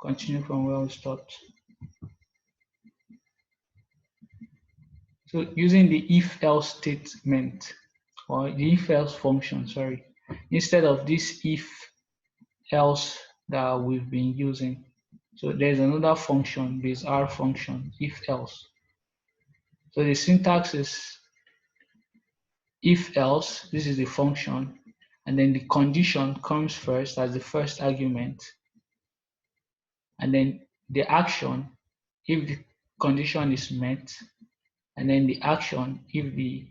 continue from where we stopped. So using the if-else statement, or the if-else function, sorry, instead of this if-else that we've been using. So there's another function, this R function, if-else. So the syntax is if-else, this is the function, and then the condition comes first as the first argument, and then the action if the condition is met, and then the action if the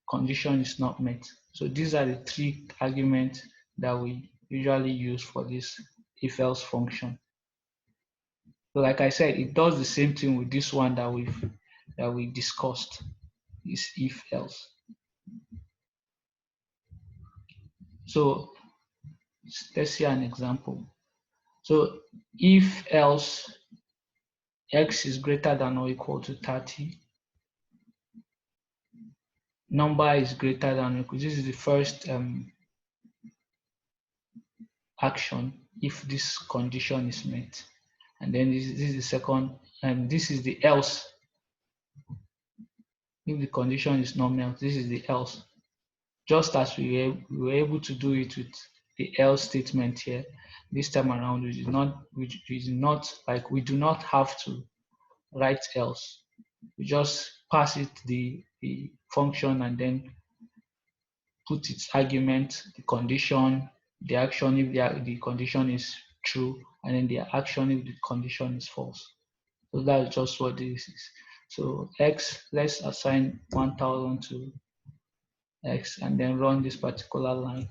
condition is not met. So these are the three arguments that we usually use for this if-else function. So like I said, it does the same thing with this one that we discussed, is if-else. So let's see an example. So if else x is greater than or equal to 30, number is greater than or equal. This is the first action if this condition is met. And then this is the second, and this is the else. If the condition is not met, this is the else. Just as we were able to do it with the else statement here, this time around we do not have to write else. We just pass it the function and then put its argument, the condition, the action if the condition is true, and then the action if the condition is false. So that's just what this is. So x, let's assign 1000 to x and then run this particular line.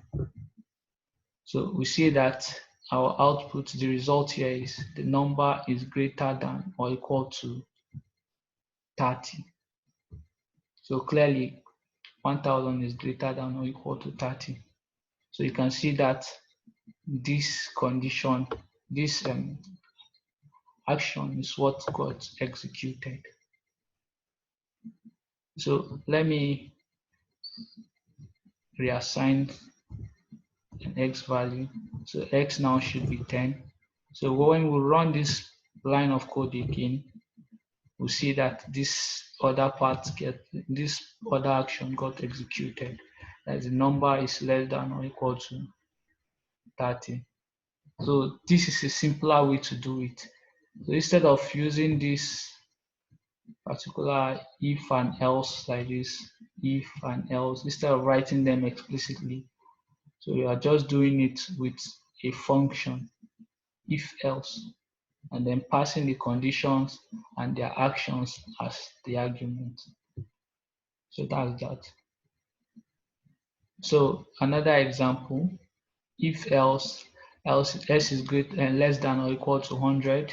So we see that our output, the result here is the number is greater than or equal to 30. So clearly 1000 is greater than or equal to 30. So you can see that this condition, this action is what got executed. So let me reassign an x value. So x now should be 10. So when we run this line of code again, we see that this other action got executed, that the number is less than or equal to 30. So this is a simpler way to do it. So instead of using this particular if and else like this, if and else, instead of writing them explicitly, so you are just doing it with a function, if else, and then passing the conditions and their actions as the argument. So that's that. So another example, if else s is greater and less than or equal to 100,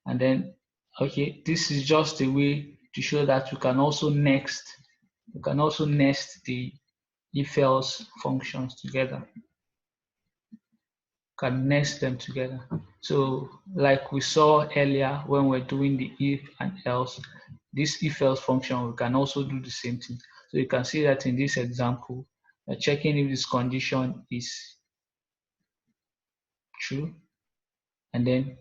and then okay, this is just a way to show that we can also nest the if else functions together. Can nest them together. So like we saw earlier when we're doing the if and else, this if else function, we can also do the same thing. So you can see that in this example, we're checking if this condition is true, and then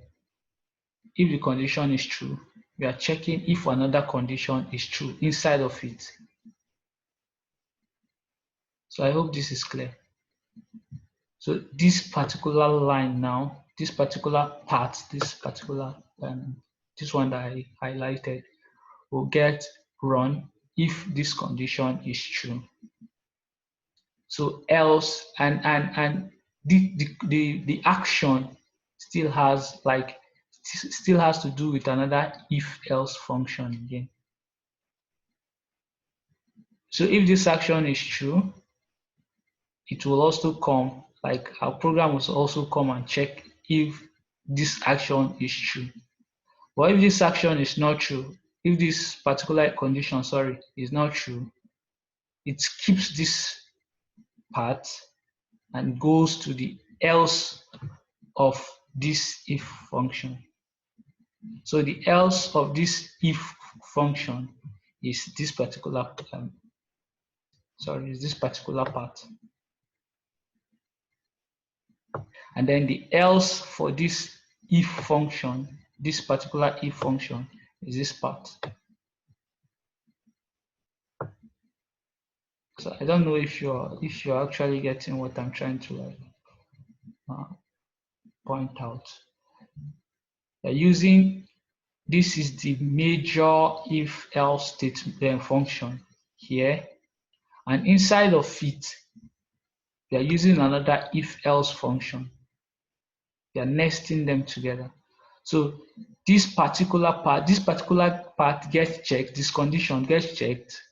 if the condition is true, we are checking if another condition is true inside of it. So I hope this is clear. So this particular line now, this particular part, this one that I highlighted will get run if this condition is true. So else and the action still has to do with another if else function again. So if this action is true, it will also come, like our program will also come and check if this action is true. But if this action is not true, if this particular condition, is not true, it skips this part and goes to the else of this if function. So the else of this if function is this particular part. And then the else for this if function, this particular if function is this part. So I don't know if you're actually getting what I'm trying to point out. Using this is the major if else statement function here, and inside of it we are using another if else function. We are nesting them together. So this particular part gets checked, this condition gets checked,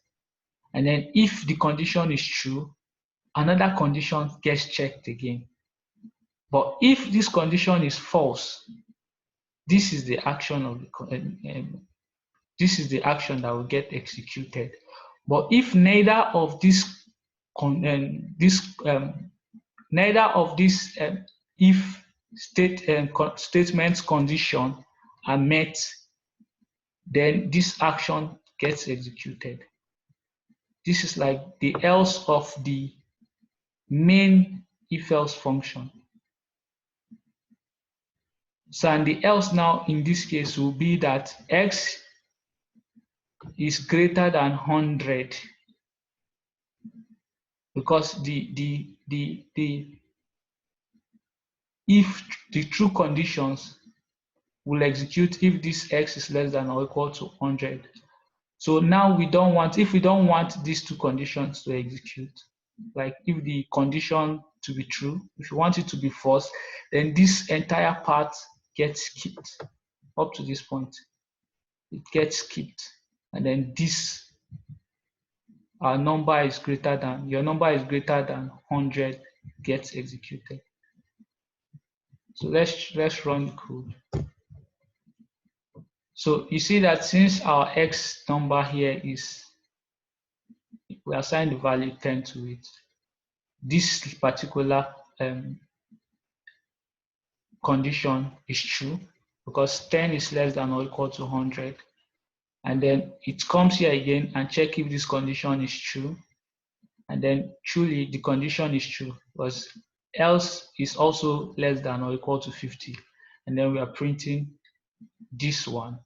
and then if the condition is true, another condition gets checked again. But if this condition is false, this is the action of this is the action that will get executed. But if neither of these if statements condition are met, then this action gets executed. This is like the else of the main if else function. So, and the else now in this case will be that x is greater than 100, because if the true conditions will execute if this x is less than or equal to 100. So now if we don't want these two conditions to execute, like if the condition to be true, if you want it to be false, then this entire part gets skipped up to this point. It gets skipped, and then this your number is greater than 100 gets executed. So let's run the code. So you see that since our x number here is, we assign the value 10 to it, this particular condition is true because 10 is less than or equal to 100. And then it comes here again and check if this condition is true. And then truly the condition is true because else is also less than or equal to 50. And then we are printing this one.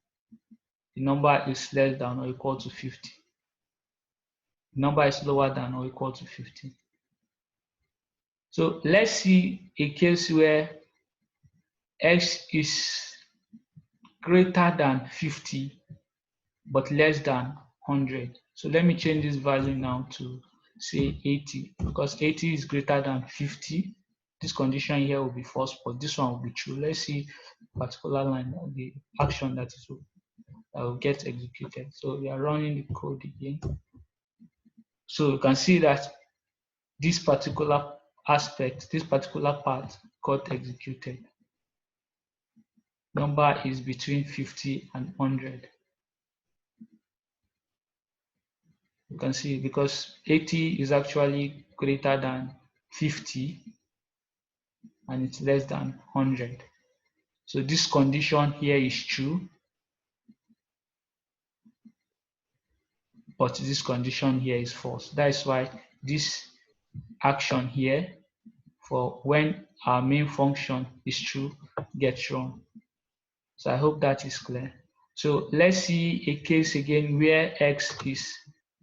The number is less than or equal to 50. The number is lower than or equal to 50. So let's see a case where x is greater than 50 but less than 100. So let me change this value now to say 80, because 80 is greater than 50. This condition here will be false, but this one will be true. Let's see particular line of the action that will get executed. So we are running the code again. So you can see that this particular aspect, this particular part got executed. Number is between 50 and 100. You can see because 80 is actually greater than 50 and it's less than 100. So this condition here is true, but this condition here is false. That is why this action here for when our main function is true gets run. So I hope that is clear. So let's see a case again where x is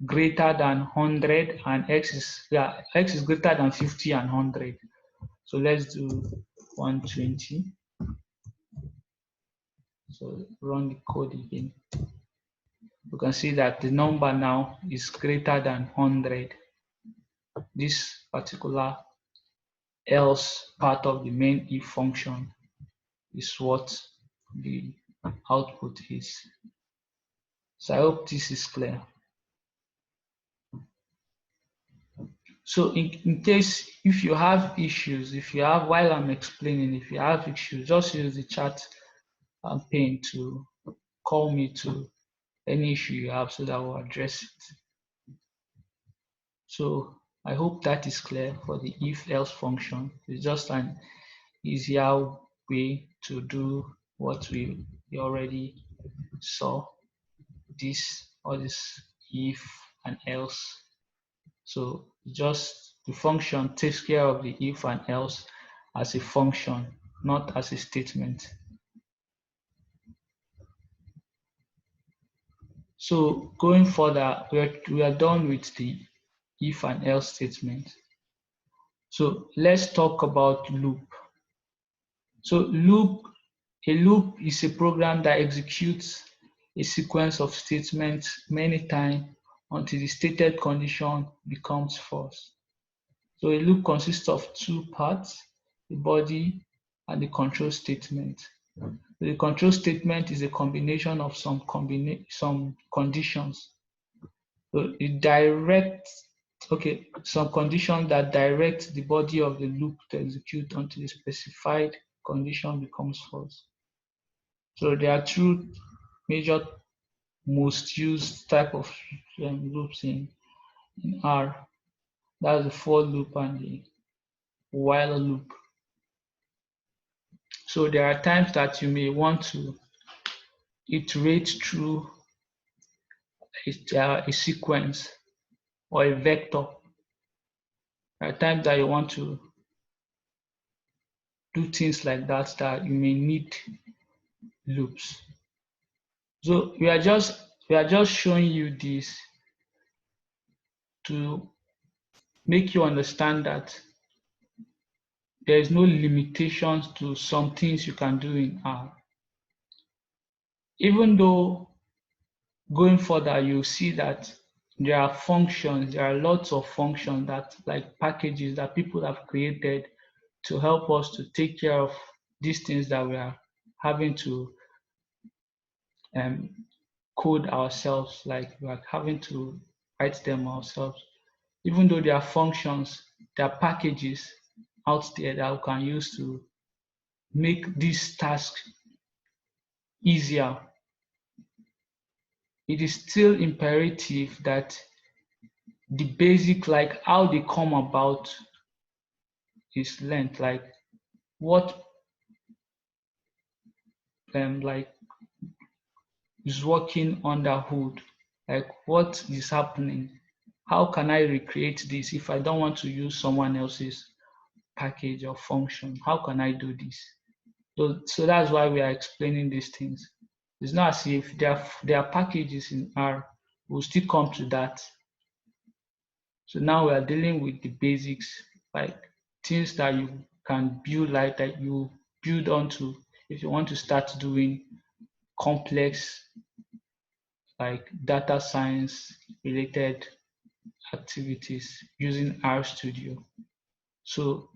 greater than 100 and x is greater than 50 and 100. So let's do 120. So run the code again. You can see that the number now is greater than 100. This particular else part of the main if function is what the output is. So I hope this is clear. So in case if you have issues, while I'm explaining, if you have issues, just use the chat pane to call me to any issue you have so that we'll address it. So I hope that is clear for the if else function. It's just an easier way to do what we already saw, all this if and else. So just the function takes care of the if and else as a function, not as a statement. So going further, we are done with the if and else statement. So let's talk about loop. So a loop is a program that executes a sequence of statements many times until the stated condition becomes false. So a loop consists of two parts, the body and the control statement. The control statement is a combination of some conditions. So it directs, some conditions that direct the body of the loop to execute until the specified condition becomes false. So there are two major most used type of loops in R. That's the for loop and the while loop. So there are times that you may want to iterate through a sequence or a vector. There are times that you want to do things like that you may need loops. So we are just showing you this to make you understand that there is no limitations to some things you can do in R. Even though going further, you see that there are lots of functions that like packages that people have created to help us to take care of these things that we are having to code ourselves, like we are having to write them ourselves. Even though there are functions, there are packages out there that we can use to make this task easier. It is still imperative that the basic, like how they come about, is learned, like what like is working under hood, like what is happening. How can I recreate this if I don't want to use someone else's package or function? How can I do this? So that's why we are explaining these things. It's not as if there are packages in R. We'll still come to that. So now we are dealing with the basics, like things that you can build, like that you build onto if you want to start doing complex, like data science related activities using RStudio. So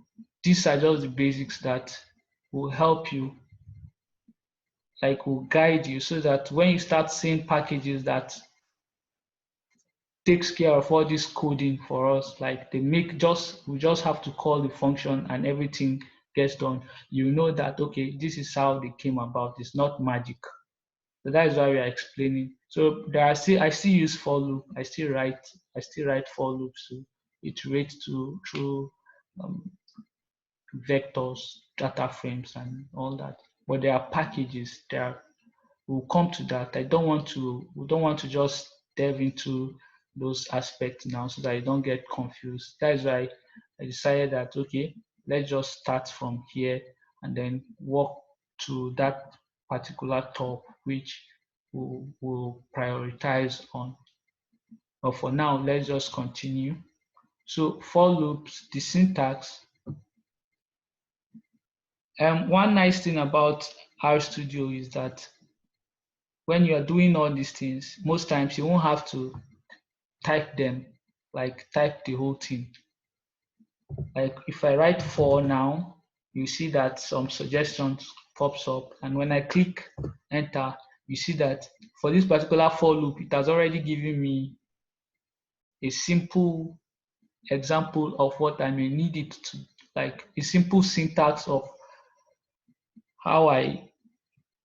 these are just the basics that will help you, like will guide you, so that when you start seeing packages that takes care of all this coding for us, like we just have to call the function and everything gets done. You know that, okay, this is how they came about. It's not magic. So that is why we are explaining. So I still use for loop. I still write for loops to iterate through um, vectors, data frames, and all that. But there are packages. We'll come to that. We don't want to just delve into those aspects now so that you don't get confused. That is why I decided that, okay, let's just start from here and then work to that particular top which we'll prioritize on. But for now, let's just continue. So for loops, the syntax. One nice thing about RStudio is that when you are doing all these things, most times you won't have to type them, like type the whole thing. Like if I write for now, you see that some suggestions pops up, and when I click enter, you see that for this particular for loop, it has already given me a simple example of what I may need it to, like a simple syntax of how I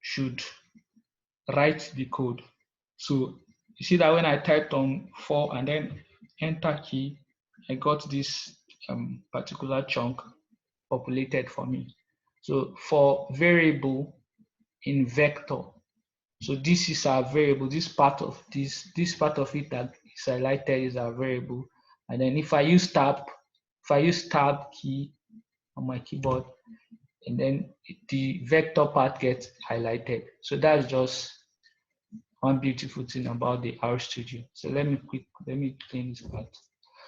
should write the code. So you see that when I typed on for and then enter key, I got this particular chunk populated for me. So for variable in vector, so this is our variable. This part of it that is highlighted is our variable. And then if I use tab key on my keyboard, and then the vector part gets highlighted. So that's just one beautiful thing about the RStudio. So let me clean this part.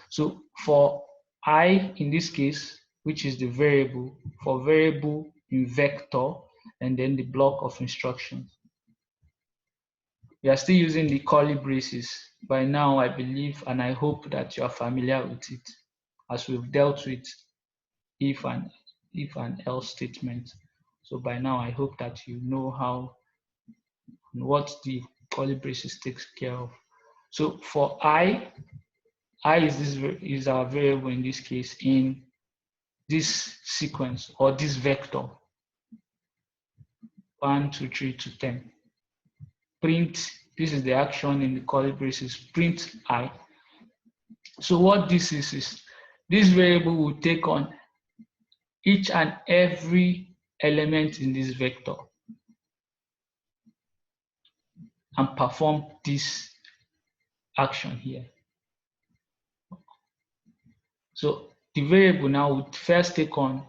So for I in this case, which is the variable, for variable in vector and then the block of instructions, we are still using the curly braces. By now, I believe and I hope that you are familiar with it, as we've dealt with if and else statement. So by now, I hope that you know how and what the curly braces takes care of. So for I is our variable in this case in this sequence or this vector 1, 2, 3 to 10. Print, this is the action in the curly braces, print I. So what this is this variable will take on each and every element in this vector and perform this action here. So the variable now would first take on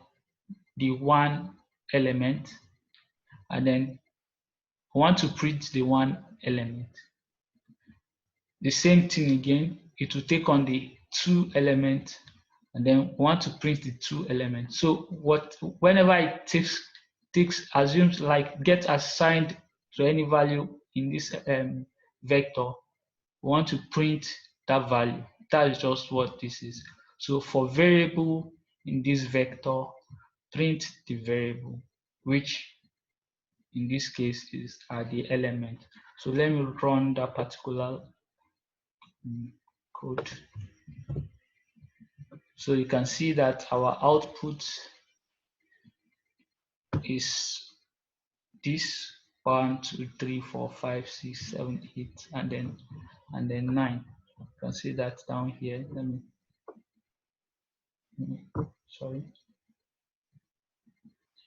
the one element, and then I want to print the one element. The same thing again, it will take on the two elements, and then we want to print the two elements. So whenever it assumes like get assigned to any value in this vector, we want to print that value. That is just what this is. So for variable in this vector, print the variable, which in this case are the element. So let me run that particular code. So you can see that our output is this 1, 2, 3, 4, 5, 6, 7, 8, and then 9. You can see that down here. Let me sorry.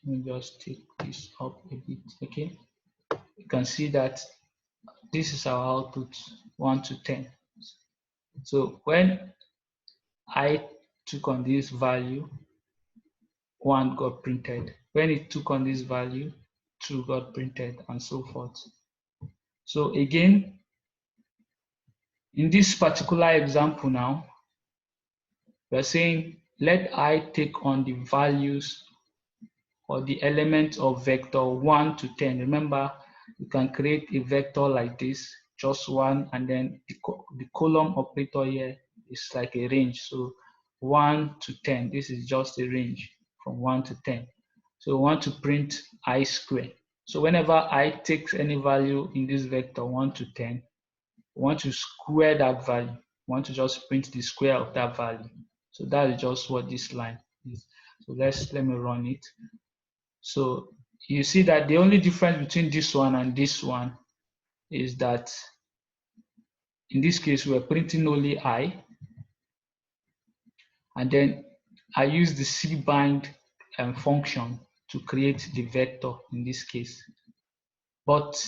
Let me just take this up a bit. Okay. You can see that this is our output 1 to 10. So when I took on this value, 1 got printed. When it took on this value, 2 got printed, and so forth. So again, in this particular example now, we're saying let I take on the values or the elements of vector 1 to 10. Remember, you can create a vector like this, just one, and then the column operator here is like a range. So 1 to 10, this is just a range from 1 to 10. So we want to print I square. So whenever I takes any value in this vector 1 to 10, we want to square that value. We want to just print the square of that value. So that is just what this line is. So let me run it. So you see that the only difference between this one and this one is that in this case we're printing only I, and then I use the cbind function to create the vector in this case. But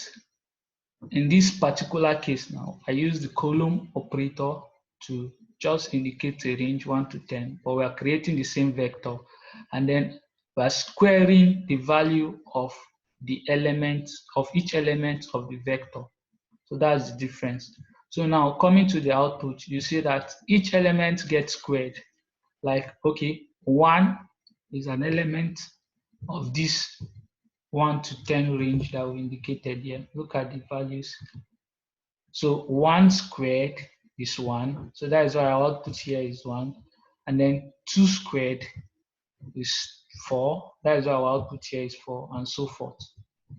in this particular case now, I use the column operator to just indicate a range 1 to 10, but we are creating the same vector, and then we are squaring the value of the elements of each element of the vector. So that's the difference. So now coming to the output, you see that each element gets squared. Like, okay, 1 is an element of this 1 to 10 range that we indicated here. Look at the values. So 1 squared is 1. So that is why our output here is 1. And then 2 squared is 4. That is why our output here is 4, and so forth.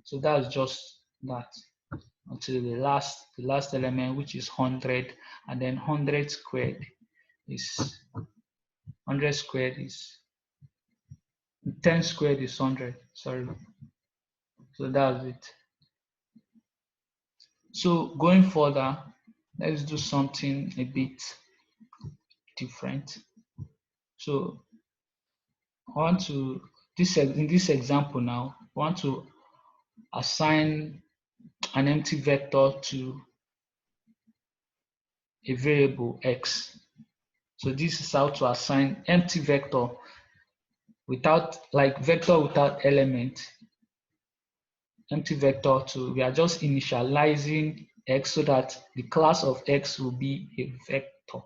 So that's just that until the last element, which is 100, and then 100 squared is 100 squared is 10 squared is 100. Sorry. So that's it. So going further, let's do something a bit different. So I want to in this example now, I want to assign an empty vector to a variable x. So this is how to assign empty vector without, like vector without element, empty vector to, we are just initializing x so that the class of x will be a vector.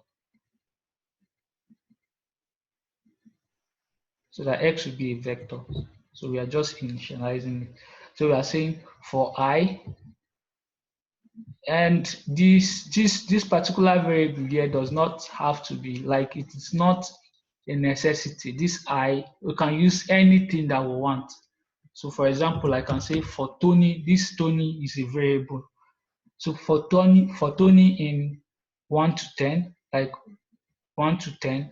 So that x will be a vector. So we are just initializing it. So we are saying for I, and this particular variable here does not have to be like, it is not a necessity. This I, we can use anything that we want. So for example, I can say for Tony, this Tony is a variable. So for Tony in 1 to 10, like 1 to 10,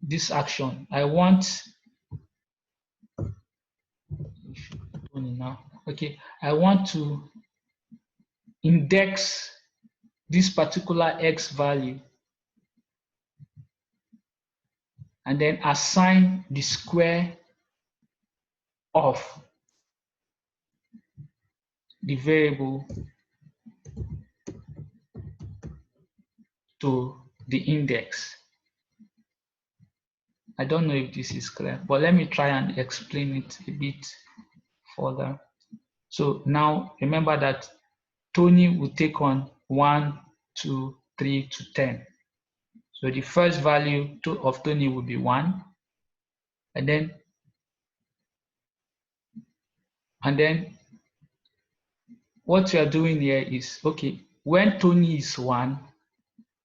this action, I want Tony now. Okay, I want to index this particular x value and then assign the square of the variable to the index. I don't know if this is clear, but let me try and explain it a bit further. So now remember that Tony will take on 1, 2, 3 to 10. So the first value of Tony will be 1, and then what we are doing here is, okay, when Tony is 1,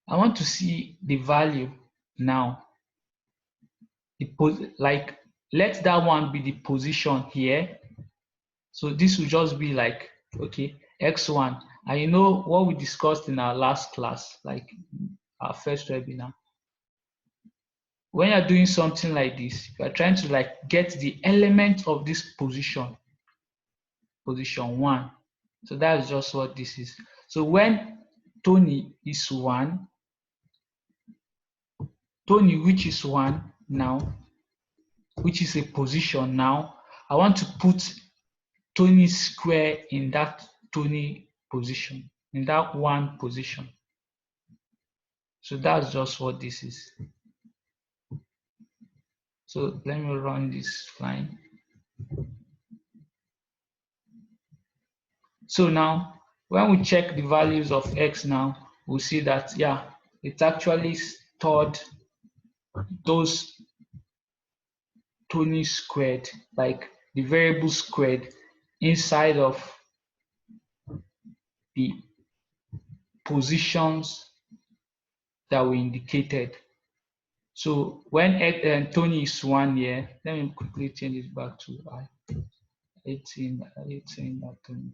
I want to see the value now. Like, let that one be the position here. So this will just be like, okay, x1. And you know what we discussed in our last class, like our first webinar. When you're doing something like this, you're trying to like get the element of this position 1. So that's just what this is. So when Tony is 1, Tony, which is 1 now, which is a position now, I want to put Tony square in that Tony position, in that 1 position. So that's just what this is. So let me run this line. So now, when we check the values of x now, we'll see that, yeah, it actually stored those Tony squared, like the variable squared, inside of the positions that we indicated. So when Tony is 1 here, let me quickly change it back to I. 18, 20.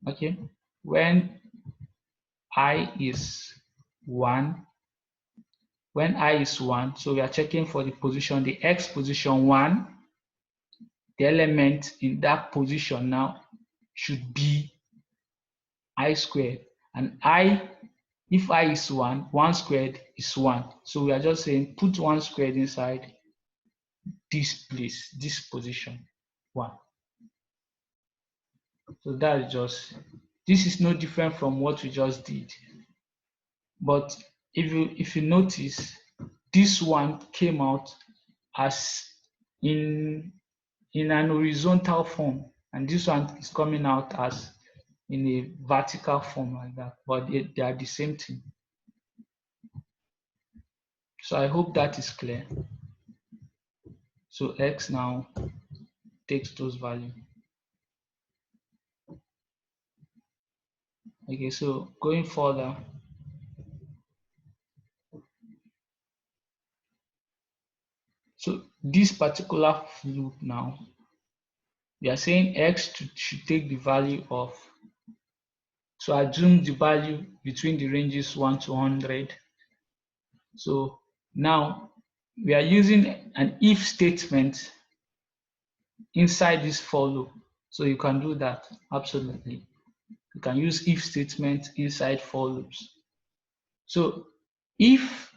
Okay, when I is 1, so we are checking for the position, the x position 1, the element in that position now should be I squared. And I, if I is 1, 1 squared is 1. So we are just saying put 1 squared inside this place, this position 1. So that is just, this is no different from what we just did. But if you notice, this one came out as in an horizontal form, and this one is coming out as in a vertical form like that, but they are the same thing. So I hope that is clear. So x now takes those values. Okay, so going further, so this particular loop now, we are saying x should take the value of, so assume the value between the ranges 1 to 100. So now we are using an if statement inside this for loop. So you can do that, absolutely. You can use if statement inside for loops. So if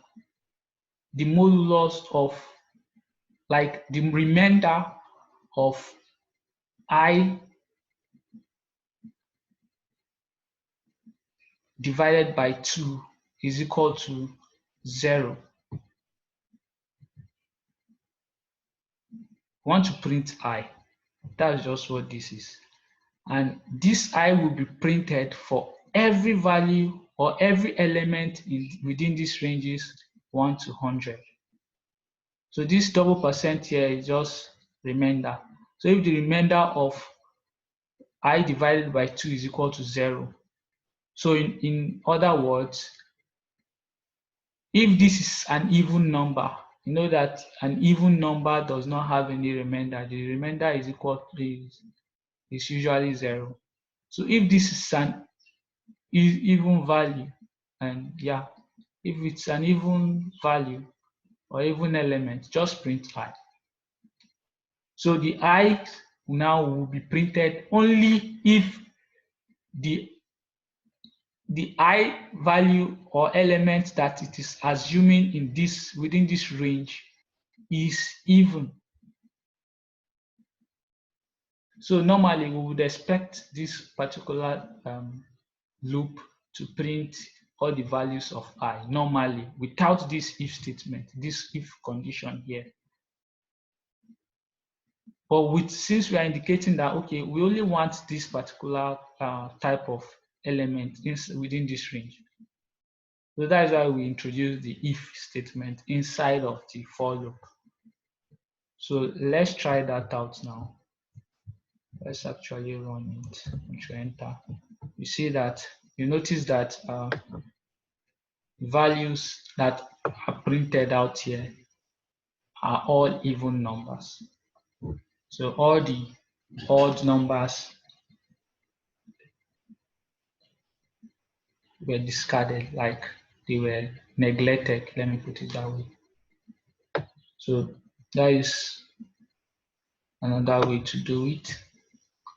the modulus of, like the remainder of I divided by 2 is equal to 0, we want to print I. That's just what this is. And this I will be printed for every value or every element within these ranges 1 to 100. So this double percent here is just remainder. So if the remainder of I divided by 2 is equal to 0. So in other words, if this is an even number, you know that an even number does not have any remainder. The remainder is usually 0. So if this is an even value, and yeah, if it's an even value or even element, just print I. So the I now will be printed only if the I value or element that it is assuming within this range is even. So normally we would expect this particular loop to print all the values of I normally without this if statement, this if condition here. But since we are indicating that, okay, we only want this particular type of element within this range. So that is why we introduce the if statement inside of the for loop. So let's try that out now. Let's actually run it. If you enter, you see that you notice that values that are printed out here are all even numbers. So all the odd numbers were discarded, like they were neglected. Let me put it that way. So that is another way to do it.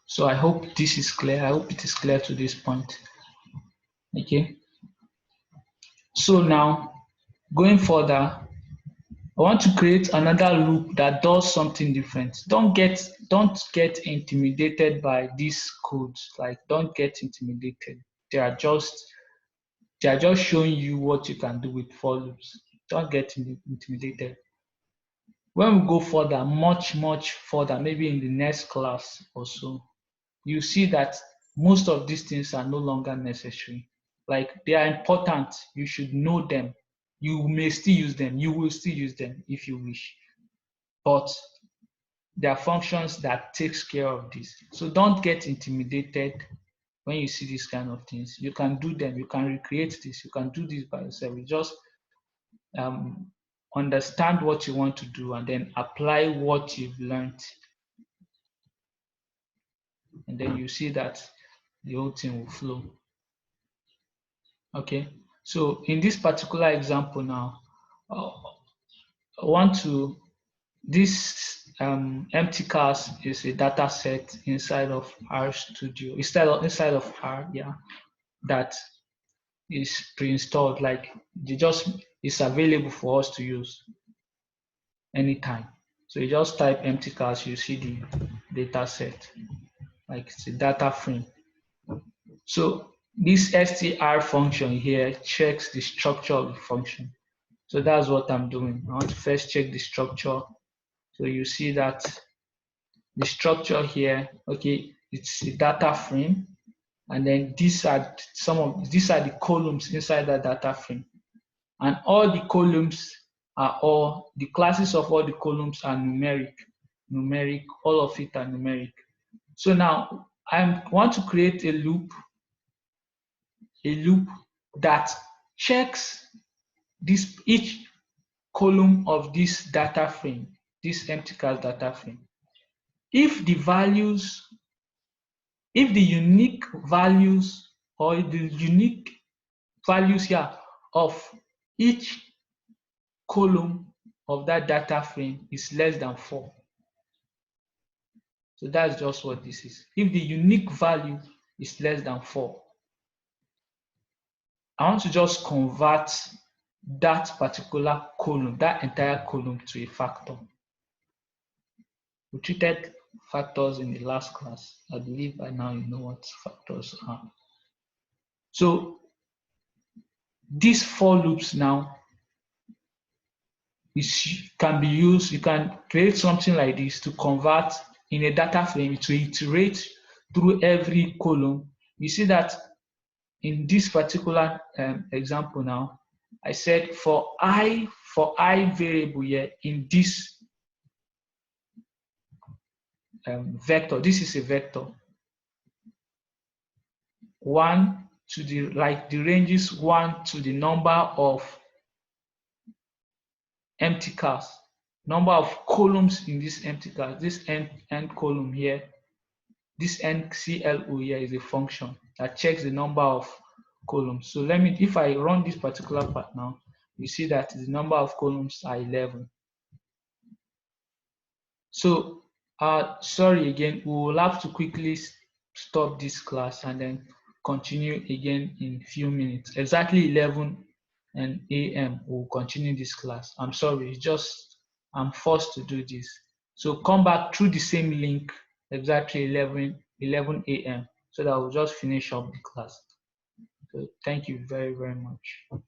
So I hope this is clear. I hope it is clear to this point. Okay. So now going further, I want to create another loop that does something different. Don't get intimidated by these codes. Like, don't get intimidated. They are just showing you what you can do with for loops. Don't get intimidated. When we go further, much further, maybe in the next class or so, you see that most of these things are no longer necessary. Like, they are important. You should know them. You may still use them. You will still use them if you wish. But there are functions that takes care of this. So don't get intimidated when you see these kind of things. You can do them. You can recreate this. You can do this by yourself. You just understand what you want to do and then apply what you've learned. And then you see that the whole thing will flow. Okay. So in this particular example now, I want to, this empty cars is a data set inside of RStudio, inside of R, yeah, that is pre-installed, like it's available for us to use anytime. So you just type empty cars, you see the data set, like it's a data frame. So this str function here checks the structure of the function. So that's what I'm doing. I want to first check the structure. So you see that the structure here, okay, it's a data frame, and then these are the columns inside that data frame, and all the columns are the classes of all the columns are numeric, all of it are numeric. So now I want to create a loop that checks each column of this data frame, this empty class data frame. If the unique values or the unique values here of each column of that data frame is less than 4. So that's just what this is. If the unique value is less than 4, I want to just convert that particular column, that entire column, to a factor. We treated factors in the last class. I believe by now you know what factors are. So these for loops now can be used. You can create something like this to convert in a data frame, to iterate through every column. You see that in this particular example now, I said for I variable here in this vector, this is a vector. 1 to the, like the range is 1 to the number of empty cars, number of columns in this empty car, this end column here, this NCLO here is a function that checks the number of columns. So let me, if I run this particular part now, you see that the number of columns are 11. So sorry again, we will have to quickly stop this class and then continue again in a few minutes. Exactly 11 a.m. we'll continue this class. I'm sorry, it's just I'm forced to do this. So come back through the same link exactly 11 a.m. so that we'll just finish up the class. So thank you very, very much.